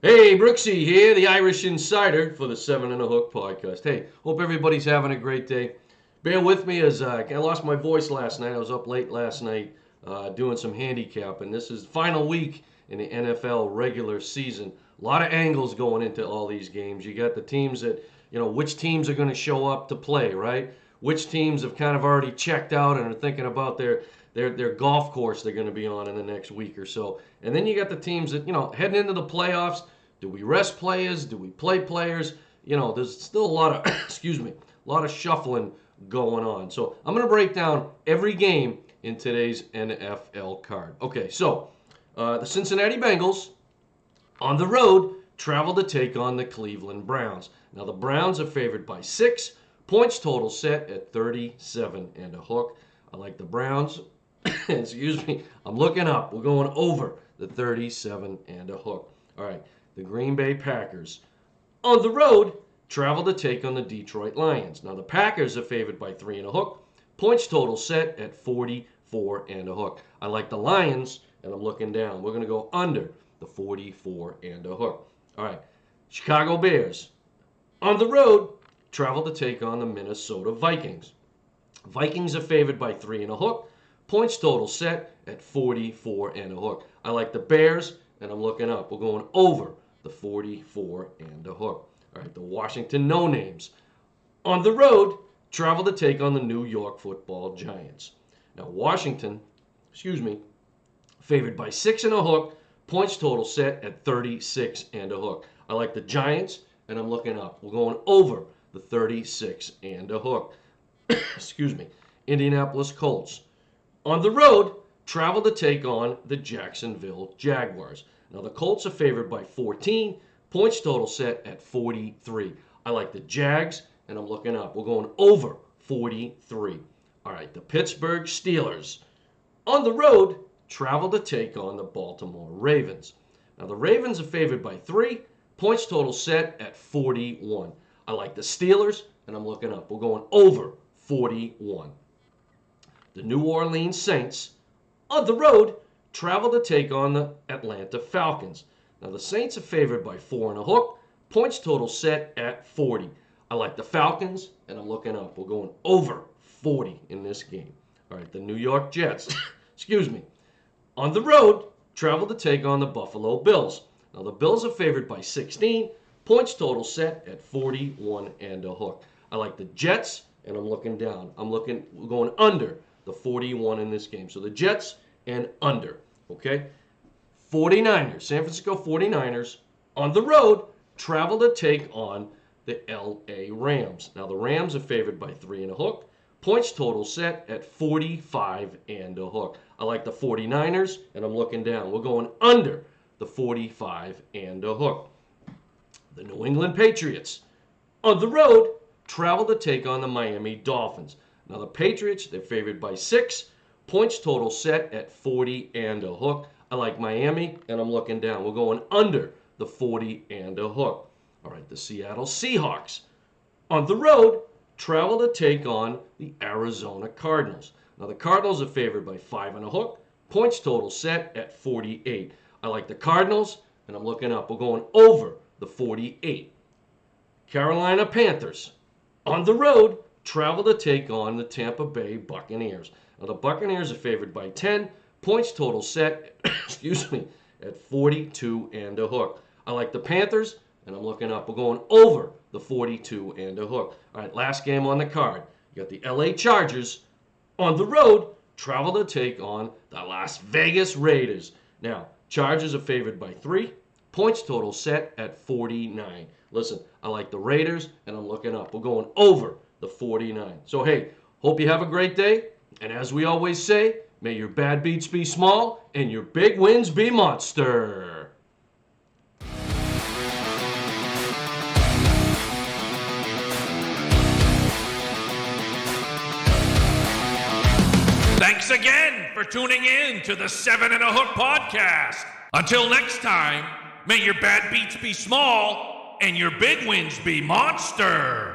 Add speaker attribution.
Speaker 1: Hey, Brooksie here, the Irish Insider for the Seven and a Hook podcast. Hey, hope everybody's having a great day. Bear with me as I lost my voice last night. I was up late last night doing some handicapping. This is the final week in the NFL regular season. A lot of angles going into all these games. You got the teams that, which teams are going to show up to play, right? Which teams have kind of already checked out and are thinking about their golf course they're going to be on in the next week or so. And then you got the teams that, heading into the playoffs. Do we rest players? Do we play players? There's still a lot of, a lot of shuffling going on. So I'm going to break down every game in today's NFL card. Okay, so the Cincinnati Bengals on the road travel to take on the Cleveland Browns. Now the Browns are favored by 6. Points total set at 37 and a hook. I like the Browns. Excuse me. I'm looking up. We're going over the 37 and a hook. All right. The Green Bay Packers on the road travel to take on the Detroit Lions. Now the Packers are favored by 3 and a hook. Points total set at 44 and a hook. I like the Lions, and I'm looking down. We're going to go under the 44 and a hook. All right. Chicago Bears on the road travel to take on the Minnesota Vikings. Vikings are favored by 3 and a hook. Points total set at 44 and a hook. I like the Bears, and I'm looking up. We're going over the 44 and a hook. All right, the Washington No-Names on the road travel to take on the New York Football Giants. Now, Washington, favored by 6 and a hook. Points total set at 36 and a hook. I like the Giants, and I'm looking up. We're going over the 36 and a hook. Indianapolis Colts on the road travel to take on the Jacksonville Jaguars. Now the Colts are favored by 14. Points total set at 43. I like the Jags, and I'm looking up. We're going over 43. All right, the Pittsburgh Steelers on the road travel to take on the Baltimore Ravens. Now the Ravens are favored by 3. Points total set at 41. I like the Steelers, and I'm looking up. We're going over 41. The New Orleans Saints on the road travel to take on the Atlanta Falcons. Now the Saints are favored by 4 and a hook. Points total set at 40. I like the Falcons, and I'm looking up. We're going over 40 in this game. All right, the New York Jets, on the road travel to take on the Buffalo Bills. Now the Bills are favored by 16. Points total set at 41 and a hook. I like the Jets, and I'm looking down. We're going under the 41 in this game. So the Jets and under, okay? 49ers, San Francisco 49ers, on the road, travel to take on the LA Rams. Now the Rams are favored by 3 and a hook. Points total set at 45 and a hook. I like the 49ers, and I'm looking down. We're going under the 45 and a hook. The New England Patriots, on the road, travel to take on the Miami Dolphins. Now the Patriots, they're favored by 6. Points total set at 40 and a hook. I like Miami, and I'm looking down. We're going under the 40 and a hook. All right, the Seattle Seahawks on the road travel to take on the Arizona Cardinals. Now the Cardinals are favored by 5 and a hook. Points total set at 48. I like the Cardinals, and I'm looking up. We're going over the 48. Carolina Panthers on the road travel to take on the Tampa Bay Buccaneers. Now the Buccaneers are favored by 10. Points total set, at 42 and a hook. I like the Panthers, and I'm looking up. We're going over the 42 and a hook. All right, last game on the card. You got the LA Chargers on the road travel to take on the Las Vegas Raiders. Now, Chargers are favored by 3. Points total set at 49. Listen, I like the Raiders, and I'm looking up. We're going over the 49. So, hey, hope you have a great day. And as we always say, may your bad beats be small and your big wins be monster.
Speaker 2: Thanks again for tuning in to the Seven and a Hook podcast. Until next time, may your bad beats be small and your big wins be monster.